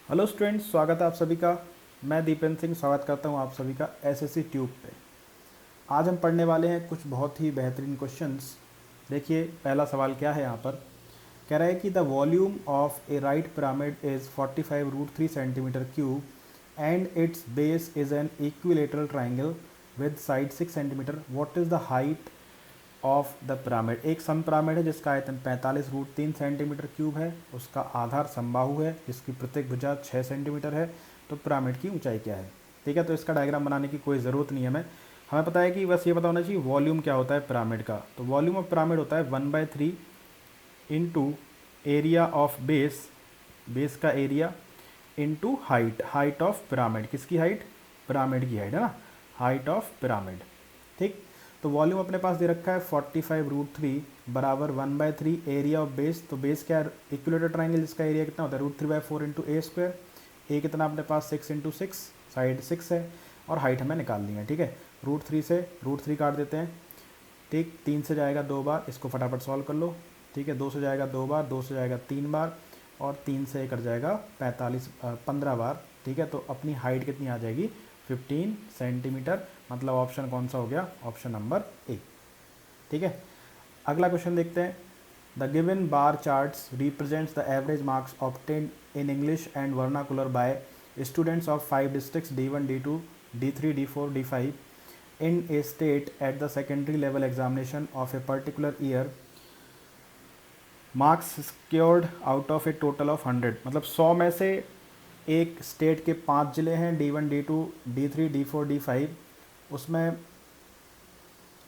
Hello students, स्वागत है आप सभी का। मैं दीपेंद्र सिंह स्वागत करता हूं आप सभी का एसएससी ट्यूब पे। आज हम पढ़ने वाले हैं कुछ बहुत ही बेहतरीन क्वेश्चंस। देखिए पहला सवाल क्या है यहाँ पर। कह रहा है कि the volume of A right pyramid is 45√3 centimetre cube and it's base is an equilateral triangle with side 6 centimetre. What is the height of the pyramid. एक सम पिरामिड है जिसका आयतन 45√3 सेंटीमीटर क्यूब है, उसका आधार समबाहु है जिसकी प्रत्येक भुजा 6 सेंटीमीटर है। तो पिरामिड की ऊंचाई क्या है। ठीक है, तो इसका डायग्राम बनाने की कोई ज़रूरत नहीं है। हमें पता है कि बस ये पता होना चाहिए वॉल्यूम क्या होता है पिरामिड का। तो वॉल्यूम ऑफ पिरामिड होता है 1/3 into area of base, base का area, into height, height of pyramid. किसकी हाइट? पिरामिड की हाइट है ना, हाइट ऑफ पिरामिड। ठीक, तो वॉल्यूम अपने पास दे रखा है 45√3 बराबर 1/3 एरिया ऑफ बेस। तो बेस क्या है? इक्विलेटरल ट्राइंगल जिसका एरिया कितना होता है √3/4 इंटू ए स्क्वायर। ए कितना अपने पास 6 इंटू 6, साइड 6 है, और हाइट हमें निकालनी है। ठीक है, √3 से √3 काट देते हैं। ठीक, 3 से जाएगा 2 बार, इसको फटाफट सॉल्व कर लो। ठीक है, 2 से जाएगा 2 बार, 2 से जाएगा 3 बार, और 3 से कट जाएगा 15 बार। ठीक है, तो अपनी हाइट कितनी आ जाएगी? 15 सेंटीमीटर। मतलब ऑप्शन कौन सा हो गया? Option number A. ठीक है, अगला क्वेश्चन देखते हैं। The given bar charts represents the average marks obtained in English and vernacular by students of 5 districts D1, D2, D3, D4, D5 in a state at the secondary level examination of a particular year. Marks स्क्योर्ड out of A total of 100। मतलब 100 में से एक state के 5 ज़िले हैं, D1, D2, D3, D4, D5। उसमें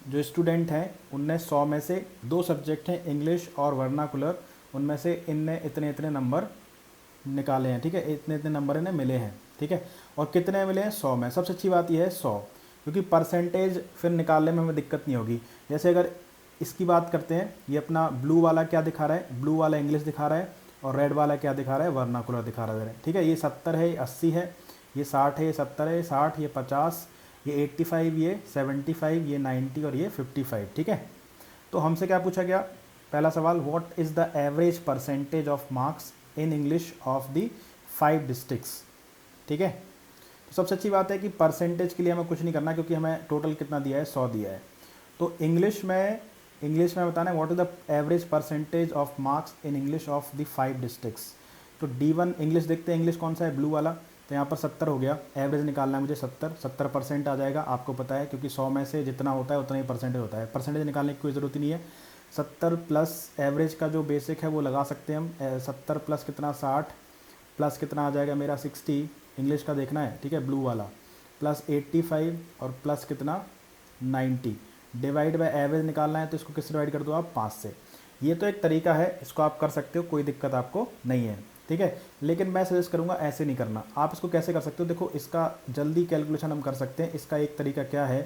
जो student हैं उनने 100 में से 2 सब्जेक्ट हैं इंग्लिश और वर्नाकुलर, उनमें से इनने इतने इतने नंबर निकाले हैं। ठीक है, इतने इतने नंबर इन्हें मिले हैं। ठीक है, और कितने मिले हैं? 100 में। सबसे अच्छी बात यह है 100, क्योंकि परसेंटेज फिर निकालने में हमें दिक्कत नहीं होगी। जैसे अगर इसकी बात करते हैं, ये अपना ब्लू वाला क्या दिखा रहा है? ब्लू वाला इंग्लिश दिखा रहा है, और रेड वाला क्या दिखा रहा है? वर्नाकुलर दिखा रहा है। ठीक है, ये 70 है, ये 80 है, ये 60 है, ये 70 है, ये 60, ये 50, ये 85, ये 75, ये 90 और ये 55। ठीक है, तो हमसे क्या पूछा गया? पहला सवाल, what is the average percentage of marks in English of the 5 districts. ठीक है, तो सबसे अच्छी बात है कि परसेंटेज के लिए हमें कुछ नहीं करना, क्योंकि हमें टोटल कितना दिया है? 100 दिया है। तो इंग्लिश में बताना है what is the average percentage of marks in English of the 5 districts. तो D1 इंग्लिश देखते हैं, इंग्लिश कौन सा है? ब्लू वाला। तो यहाँ पर 70 हो गया, एवरेज निकालना है मुझे। 70% आ जाएगा, आपको पता है, क्योंकि 100 में से जितना होता है उतना ही परसेंटेज होता है। परसेंटेज निकालने की कोई ज़रूरत ही नहीं है। 70 प्लस एवरेज का जो बेसिक है वो लगा सकते हैं हम। 70 प्लस कितना? 60, प्लस कितना आ जाएगा मेरा? 60, इंग्लिश का देखना है। ठीक है, ब्लू वाला, प्लस 85, और प्लस कितना? 90। डिवाइड बाय एवरेज निकालना है, तो इसको किससे डिवाइड कर दो आप? 5 से। ये तो एक तरीका है, इसको आप कर सकते हो, कोई दिक्कत आपको नहीं है। ठीक है, लेकिन मैं सजेस्ट करूँगा ऐसे नहीं करना। आप इसको कैसे कर सकते हो? देखो, इसका जल्दी कैलकुलेशन हम कर सकते हैं। इसका एक तरीका क्या है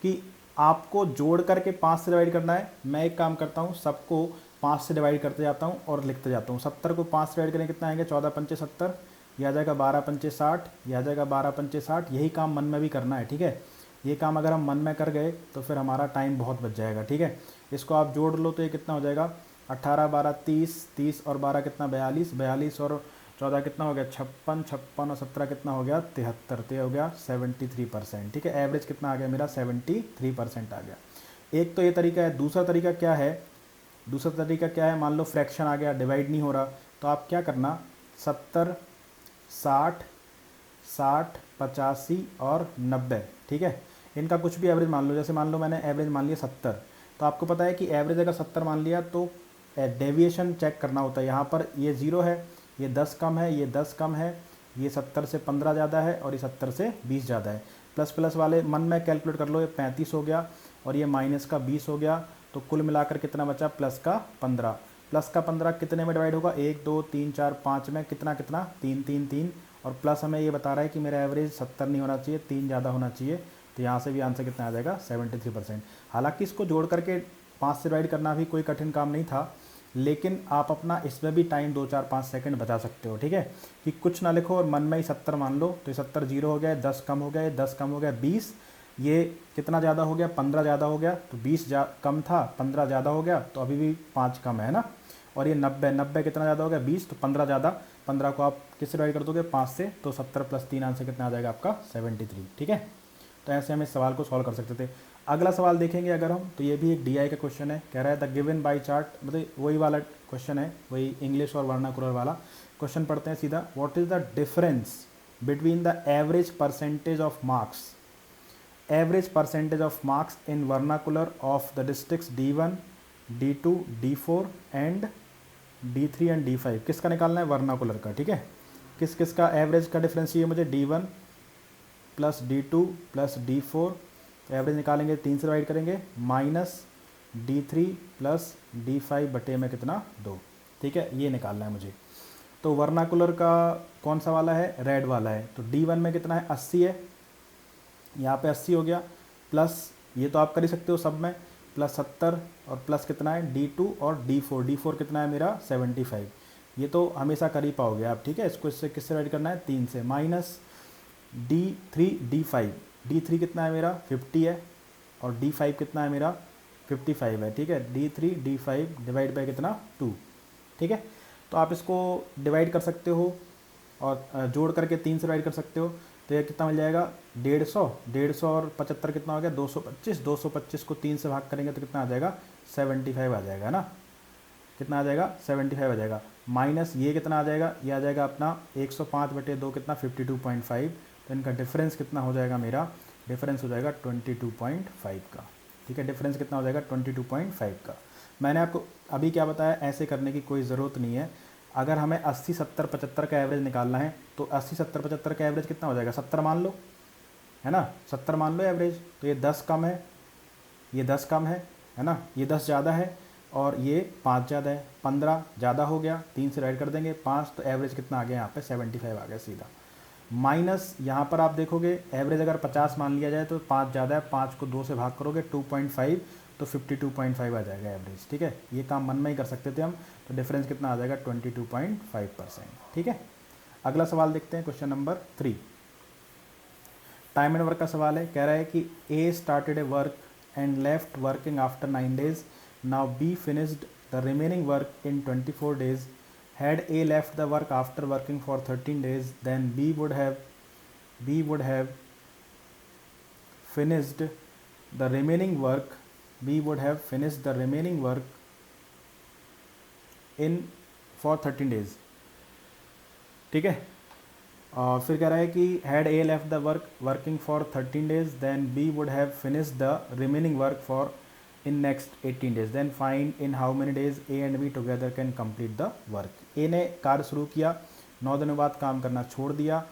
कि आपको जोड़ करके 5 से डिवाइड करना है। मैं एक काम करता हूँ, सबको 5 से डिवाइड करते जाता हूँ और लिखते जाता हूँ। 70 को 5 से डिवाइड करें कितना आएगा? 14 पंचे 70, यह आ जाएगा 12 पंचे 60, यह आ जाएगा 12 पंचे 60। यही काम मन में भी करना है। ठीक है, ये काम अगर हम मन में कर गए तो फिर हमारा टाइम बहुत बच जाएगा। ठीक है, इसको आप जोड़ लो तो ये कितना हो जाएगा? 18 12 30, 30 और 12 कितना? 42, 42 और 14 कितना हो गया? 56, 56 और 17 कितना हो गया? 73, तो हो गया 73%। ठीक है, एवरेज कितना आ गया मेरा? 73% आ गया। एक तो ये तरीका है। दूसरा तरीका क्या है? मान लो फ्रैक्शन आ गया, डिवाइड नहीं हो रहा, तो आप क्या करना? 70, 60, 60, 85 और 90। ठीक है, इनका कुछ भी एवरेज मान लो। जैसे मान लो मैंने एवरेज मान लिया 70, तो आपको पता है कि एवरेज अगर 70 मान लिया तो डेविएशन चेक करना होता है। यहाँ पर ये 0 है, ये 10 कम है, ये 10 कम है, ये 70 से 15 ज़्यादा है, और ये 70 से 20 ज़्यादा है। प्लस प्लस वाले मन में कैलकुलेट कर लो। ये 35 हो गया, और ये माइनस का 20 हो गया, तो कुल मिलाकर कितना बचा? प्लस का 15। प्लस का 15 कितने में डिवाइड होगा? 1 2 3 4 5 में। कितना कितना? 3 3 3। और प्लस हमें ये बता रहा है कि मेरा एवरेज 70 नहीं होना चाहिए, 3 ज़्यादा होना चाहिए। तो यहाँ से भी आंसर कितना आ जाएगा? 73%। हालांकि इसको जोड़ करके 5 से डिवाइड करना भी कोई कठिन काम नहीं था, लेकिन आप अपना इसमें भी टाइम 2 4 5 सेकंड बचा सकते हो। ठीक है, कि कुछ ना लिखो और मन में ही 70 मान लो। तो ये 70 जीरो हो गया, 10 कम हो गया, 10 कम हो गया 20। ये कितना ज़्यादा हो गया? 15 ज़्यादा हो गया। तो 20 कम था, 15 ज़्यादा हो गया, तो अभी भी 5 कम है ना। और ये 90, 90 कितना ज़्यादा हो गया 20, तो 15 ज़्यादा, 15 को आप किससे डिवाइड कर दोगे 5 से, तो 70 प्लस 3 आंसर कितना आ जाएगा आपका 73। ठीक है, तो ऐसे हम इस सवाल को सॉल्व कर सकते थे। अगला सवाल देखेंगे अगर हम, तो ये भी एक DI का क्वेश्चन है। कह रहा है द गिवन बाई चार्ट, मतलब वही वाला क्वेश्चन है, वही इंग्लिश और वर्नाकुलर वाला क्वेश्चन। पढ़ते हैं सीधा। What is the difference between the average percentage of marks, average percentage of marks in vernacular of the districts D1, D2, D4 and D3 and D5। किसका निकालना है? वर्नाकुलर का। ठीक है, किस किस का एवरेज का डिफरेंस चाहिए मुझे? D1 plus D2 plus D4, average निकालेंगे 3 से डिवाइड करेंगे, माइनस D3 प्लस D5 बटे में कितना 2। ठीक है, ये निकालना है मुझे। तो वर्नाकुलर का कौन सा वाला है? रेड वाला है। तो D1 में कितना है? 80 है, यहाँ पे 80 हो गया, प्लस ये तो आप कर ही सकते हो सब में, प्लस 70 और प्लस कितना है D2 और D4, D4 कितना है मेरा 75। ये तो हमेशा कर ही पाओगे आप। ठीक है, इसको इससे किससे डिवाइड करना है? 3 से, माइनस D3 D5, D3 कितना है मेरा 50 है और D5 कितना है मेरा 55 है। ठीक है, D3 D5 डिवाइड बाई कितना 2। ठीक है, तो आप इसको डिवाइड कर सकते हो और जोड़ करके 3 से डिवाइड कर सकते हो। तो ये कितना मिल जाएगा? 150, 150 और 75 कितना हो गया? 225, 225 को 3 से भाग करेंगे तो कितना आ जाएगा? 75 आ जाएगा ना। कितना आ जाएगा? 75 आ जाएगा। माइनस ये कितना आ जाएगा? ये आ जाएगा अपना 105 बटे 2 कितना 52.5। तो इनका डिफरेंस कितना हो जाएगा? मेरा डिफरेंस हो जाएगा 22.5 का। ठीक है, डिफरेंस कितना हो जाएगा? 22.5 का। मैंने आपको अभी क्या बताया, ऐसे करने की कोई ज़रूरत नहीं है। अगर हमें 80 70 75 का एवरेज निकालना है तो 80 70 75 का एवरेज कितना हो जाएगा? 70 मान लो, है ना, 70 मान लो एवरेज। तो ये 10 कम है, ये 10 कम है ना, ये 10 ज़्यादा है और ये 5 ज़्यादा है, 15 ज़्यादा हो गया, 3 से डिवाइड कर देंगे 5, तो एवरेज कितना आ गया यहाँ पे? 75 आ गया सीधा। माइनस यहाँ पर आप देखोगे एवरेज अगर 50 मान लिया जाए तो 5 ज़्यादा है, 5 को 2 से भाग करोगे 2.5, तो 52.5 आ जाएगा एवरेज। ठीक है, ये काम मन में ही कर सकते थे हम। तो डिफरेंस कितना आ जाएगा? 22.5%। ठीक है, अगला सवाल देखते हैं, question number 3। Time and work का सवाल है। कह रहा है कि A started A work and left working after 9 days, now B finished the remaining work in 24 days। Had A left the work after working for 13 days, then B would have finished the remaining work. B would have finished the remaining work in for 13 days. ठीक है, और फिर कह रहा है कि had A left the work working for 13 days, then B would have finished the remaining work for in next 18 days. Then find in how many days A and B together can complete the work. A ने कार्य शुरू किया, 9 दिनों बाद काम करना छोड़ दिया।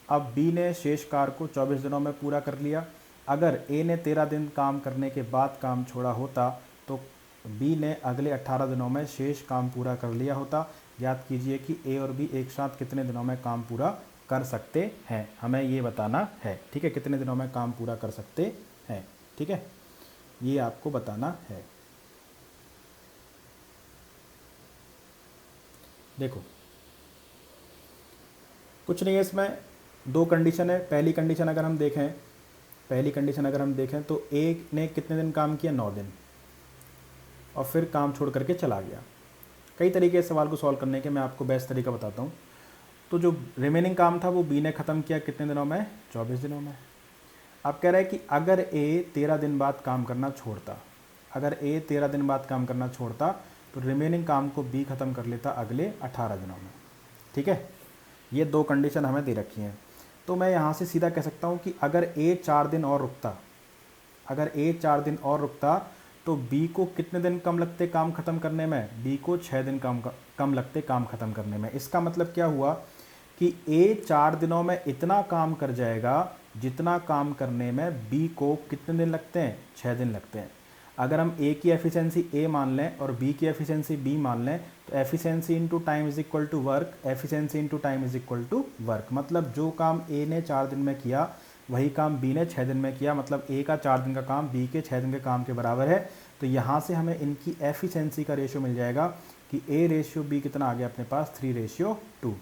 अब B ने शेष कार्य को 24 दिनों में पूरा कर लिया। अगर A ने 13 दिन काम करने के बाद काम छोड़ा होता तो B ने अगले 18 दिनों में शेष काम पूरा कर लिया होता। याद कीजिए कि A और B एक साथ कितने दिनों में काम पूरा कर सकते हैं, हमें ये बताना है। ठीक है, कितने दिनों में काम पूरा कर सकते हैं। ठीक है, ये आपको बताना है। देखो, कुछ नहीं है इसमें, 2 कंडीशन है। पहली कंडीशन अगर हम देखें तो A ने कितने दिन काम किया? 9 दिन, और फिर काम छोड़ करके चला गया। कई तरीके से सवाल को सॉल्व करने के, मैं आपको बेस्ट तरीका बताता हूँ। तो जो रिमेनिंग काम था वो B ने ख़त्म किया कितने दिनों में? 24 दिनों में। अब कह रहा है कि अगर A 13 दिन बाद काम करना छोड़ता, तो रिमेनिंग काम को B ख़त्म कर लेता अगले 18 दिनों में। ठीक है, ये 2 कंडीशन हमें दे रखी हैं। तो मैं यहाँ से सीधा कह सकता हूँ कि अगर A 4 दिन और रुकता, तो B को कितने दिन कम लगते काम ख़त्म करने में? B को 6 दिन कम लगते काम ख़त्म करने में। इसका मतलब क्या हुआ कि A 4 दिनों में इतना काम कर जाएगा जितना काम करने में B को कितने दिन लगते हैं? 6 दिन लगते हैं। अगर हम A की एफिशिएंसी A मान लें और B की एफिशिएंसी B मान लें, तो efficiency into time is equal to work, मतलब जो काम A ने 4 दिन में किया वही काम B ने 6 दिन में किया, मतलब A का 4 दिन का काम B के 6 दिन के काम के बराबर है। तो यहाँ से हमें इनकी एफिशिएंसी का रेशियो मिल जाएगा कि A रेशियो B कितना आ गया अपने पास? 3:2।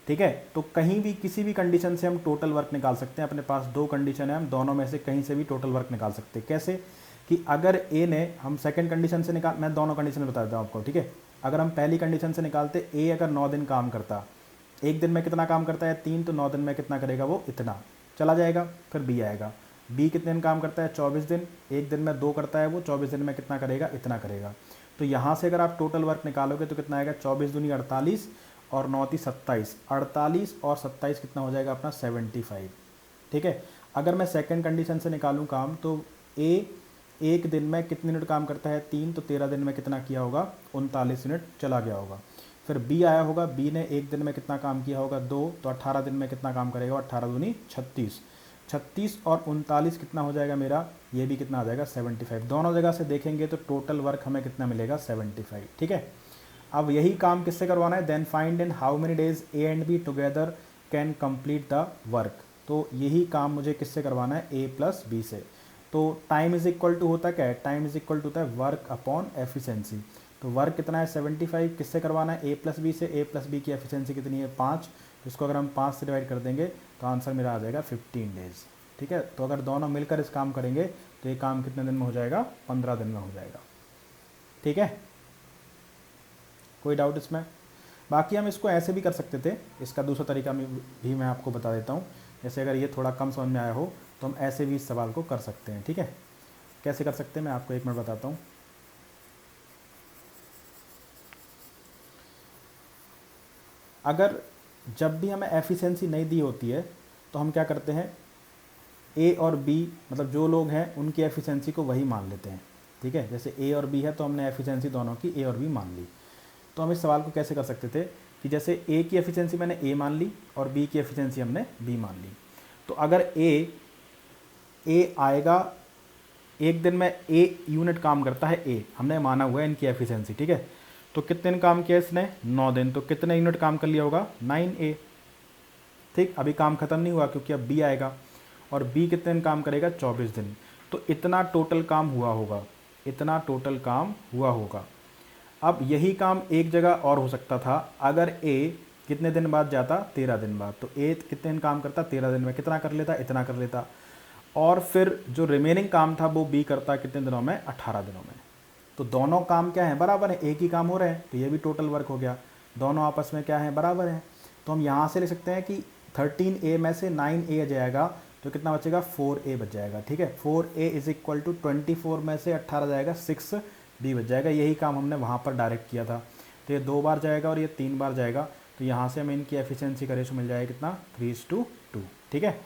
ठीक है, तो कहीं भी किसी भी कंडीशन से हम टोटल वर्क निकाल सकते हैं। अपने पास 2 कंडीशन है, हम दोनों में से कहीं से भी टोटल वर्क निकाल सकते हैं। कैसे? कि अगर A ने, हम सेकंड कंडीशन से मैं दोनों कंडीशन बता देता हूँ आपको। ठीक है, अगर हम पहली कंडीशन से निकालते, ए अगर 9 दिन काम करता, एक दिन में कितना काम करता है 3, तो 9 दिन में कितना करेगा वो इतना, चला जाएगा। फिर बी आएगा, बी कितने दिन काम करता है 24 दिन, एक दिन में 2 करता है वो, 24 दिन में कितना करेगा इतना करेगा। तो यहाँ से अगर आप टोटल वर्क निकालोगे तो कितना आएगा 24 दूनी 48 और 9 × 27, 48 और 27 कितना हो जाएगा अपना 75। ठीक है। अगर मैं सेकंड कंडीशन से निकालूं काम, तो ए एक दिन में कितने यूनिट काम करता है 3, तो 13 दिन में कितना किया होगा 39 यूनिट चला गया होगा। फिर बी आया होगा, बी ने एक दिन में कितना काम किया होगा 2, तो 18 दिन में कितना काम करेगा 18 दूनी 36, 36 और 39 कितना हो जाएगा मेरा, ये भी कितना आ जाएगा 75। दोनों जगह से देखेंगे तो टोटल वर्क हमें कितना मिलेगा 75। ठीक है। अब यही काम किससे करवाना है, then find in how many days A and B together can complete the work. तो यही काम मुझे किससे करवाना है, ए प्लस बी से। तो टाइम इज इक्वल टू होता क्या है, टाइम इज इक्वल टू होता है वर्क अपॉन एफिशिएंसी। तो वर्क कितना है 75, किससे करवाना है ए प्लस बी से। ए प्लस बी की एफिशिएंसी कितनी है 5, इसको अगर हम 5 से डिवाइड कर देंगे तो आंसर मेरा आ जाएगा 15 डेज। ठीक है। तो अगर दोनों मिलकर इस काम करेंगे तो ये काम कितने दिन में हो जाएगा, 15 दिन में हो जाएगा। ठीक है, कोई डाउट इसमें? बाकी हम इसको ऐसे भी कर सकते थे, इसका दूसरा तरीका भी मैं आपको बता देता हूँ। जैसे अगर ये थोड़ा कम समझ में आया हो तो हम ऐसे भी इस सवाल को कर सकते हैं। ठीक है, कैसे कर सकते हैं मैं आपको 1 मिनट बताता हूँ। अगर जब भी हमें एफिशिएंसी नहीं दी होती है तो हम क्या करते हैं, ए और बी मतलब जो लोग हैं उनकी एफिशिएंसी को वही मान लेते हैं। ठीक है, जैसे ए और बी है तो हमने एफिशिएंसी दोनों की ए और बी मान ली। तो हम इस सवाल को कैसे कर सकते थे कि जैसे ए की एफिशिएंसी मैंने ए मान ली और बी की एफिशिएंसी हमने बी मान ली। तो अगर ए आएगा, एक दिन में ए यूनिट काम करता है, ए हमने माना हुआ है इनकी एफिशिएंसी। ठीक है, तो कितने दिन काम किया इसने 9 दिन, तो कितने यूनिट काम कर लिया होगा 9A। ठीक, अभी काम खत्म नहीं हुआ क्योंकि अब बी आएगा और बी कितने दिन काम करेगा 24 दिन। तो इतना टोटल काम हुआ होगा, इतना टोटल काम हुआ होगा। अब यही काम एक जगह और हो सकता था, अगर ए कितने दिन बाद जाता 13 दिन बाद, तो ए कितने दिन काम करता 13 दिन में, कितना कर लेता इतना कर लेता, और फिर जो रिमेनिंग काम था वो बी करता कितने दिनों में 18 दिनों में। तो दोनों काम क्या है बराबर है, एक ही काम हो रहे हैं, तो ये भी टोटल वर्क हो गया, दोनों आपस में क्या है बराबर हैं। तो हम यहाँ से लिख सकते हैं कि 13A में से 9A जाएगा तो कितना बचेगा 4A बच जाएगा। ठीक है, 4A इज इक्वल टू 24 में से 18 जाएगा 6B बच जाएगा। यही काम हमने वहाँ पर डायरेक्ट किया था। तो ये 2 बार जाएगा और ये 3 बार जाएगा, तो यहाँ से हमें इनकी एफिशिएंसी का रेशो मिल जाएगा कितना 3:2। ठीक है,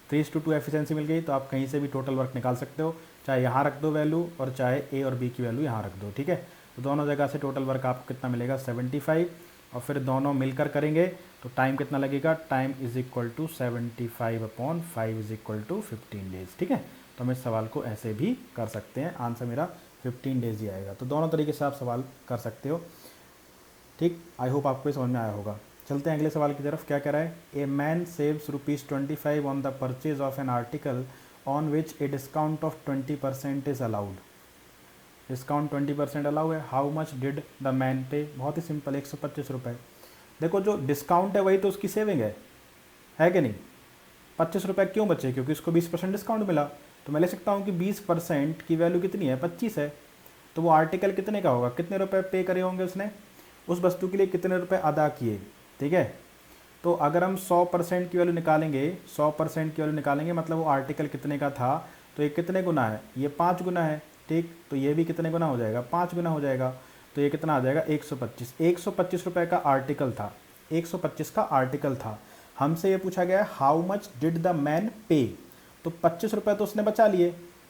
3:2 एफिशिएंसी मिल गई। तो आप कहीं से भी टोटल वर्क निकाल सकते हो, चाहे यहाँ रख दो वैल्यू और चाहे ए और बी की वैल्यू यहाँ रख दो। ठीक है, तो दोनों जगह से टोटल वर्क आपको कितना मिलेगा 75, और फिर दोनों मिलकर करेंगे तो टाइम कितना लगेगा, time is equal to 75/5 is equal to 15 days. ठीक है, तो हम इस सवाल को ऐसे भी कर सकते हैं, आंसर मेरा 15 डेज ही आएगा। तो दोनों तरीके से आप सवाल कर सकते हो। ठीक, आई होप आपको समझ में आया होगा। चलते हैं अगले सवाल की तरफ। क्या कह रहा है, a man saves ₹25 on the purchase of an article on which a discount of 20% is allowed. Discount 20% allow है, how much did the man pay. बहुत ही सिंपल, 125 रुपये। देखो जो डिस्काउंट है वही तो उसकी सेविंग है कि नहीं। 25 रुपये क्यों बचे, क्योंकि उसको 20% डिस्काउंट मिला। तो मैं ले सकता हूँ कि 20% की वैल्यू कितनी है 25 है, तो वो आर्टिकल कितने का होगा, कितने रुपए पे करे होंगे उसने, उस वस्तु के लिए कितने रुपए अदा किए। ठीक है, तो अगर हम 100% की वैल्यू निकालेंगे, 100% की वैल्यू निकालेंगे मतलब वो आर्टिकल कितने का था, तो ये कितने गुना है, ये 5 गुना है। ठीक, तो ये भी कितने गुना हो जाएगा 5 गुना हो जाएगा, तो ये कितना आ जाएगा 125। 125 रुपये का आर्टिकल था, 125 का आर्टिकल था। हमसे ये पूछा गया how much did the man पे, तो 25 रुपये तो उसने बचा लिए।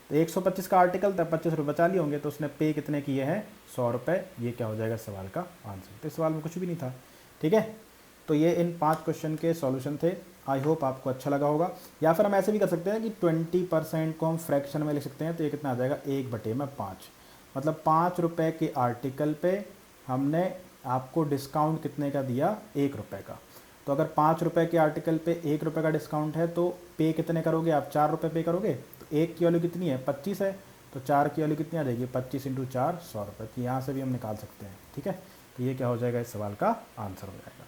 तो 125 का आर्टिकल था, 25 रुपये बचा लिए होंगे, तो उसने पे कितने किए हैं 100 रुपये। ये क्या हो जाएगा सवाल का आंसर। तो इस सवाल में कुछ भी नहीं था। ठीक है, तो ये इन 5 क्वेश्चन के सॉल्यूशन थे। आई होप आपको अच्छा लगा होगा। या फिर हम ऐसे भी कर सकते हैं कि 20% को हम फ्रैक्शन में लिख सकते हैं, तो ये कितना आ जाएगा 1/5, मतलब 5 रुपये के आर्टिकल पे हमने आपको डिस्काउंट कितने का दिया 1 रुपये का। तो अगर 5 रुपये के आर्टिकल पे 1 रुपये का डिस्काउंट है तो पे कितने करोगे आप 4 रुपये पे करोगे। तो 1 की वैल्यू कितनी है 25 है, तो 4 की वैल्यू कितनी आ जाएगी 25 × 4 100 रुपये। तो यहाँ से भी हम निकाल सकते हैं। ठीक है, तो ये क्या हो जाएगा इस सवाल का आंसर हो जाएगा।